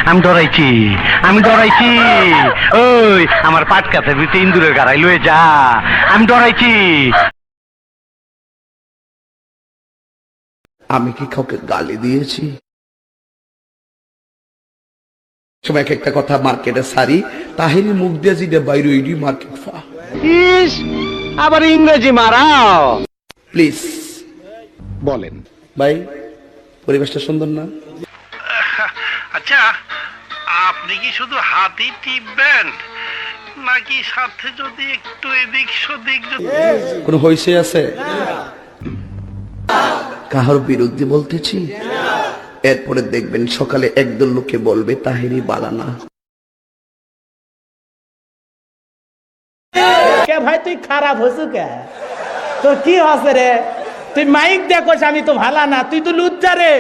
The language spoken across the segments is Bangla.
আমি ডরাইছি, আমি ডরাইছি। ওই আমার পাট কাছের ভিতরে ইন্দুরের গাড়াই লয়ে যা, আমি ডরাইছি। আমি কি কাউকে গালি দিয়েছি? সময় এক একটা কথা মার্কেটে সারি, তাহিনী মুখ দিয়ে যেটা বাইরে ওইটি মার্কেট ফা। ইস, আবার ইংরেজি মারাও। প্লিজ বলেন ভাই, পরিবেশটা সুন্দর না? আচ্ছা, আপনি কি শুধু হাতই টিপবেন নাকি সাথে যদি একটু এদিক সেদিক কোনো হইছে আছে? কাহার বিরুদ্ধে বলতেছি? এরপরে দেখবেন সকালে একদল লোকে বলবে তাহিরি বালানা। কে ভাই তুই খারাপ হসু কে? তোর কি হসে রে? তুই মাইক দেখোস আমি তো ভালা না, তুই তো লুচ্চা রে।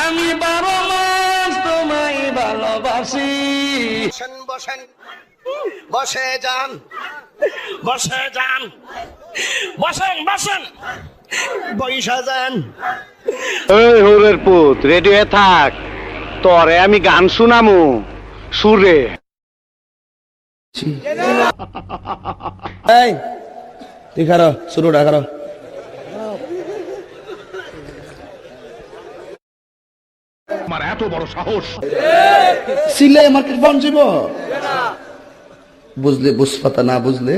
আমি 12 মাস তোমায় ভালোবাসি। বসেন বসেন, বসে যান, বসে যান, বসেন বসেন, বৈশা যান। ওই হোরের পুত, রেডি হয়ে থাক, তরে আমি গান শুনামু সুরে। এই তুই খারো, শুরুটা খারো। আমার এত বড় সাহস! সিলে মার্কেট বন্ধ যাব, বুঝলে বুঝপাতা না বুঝলে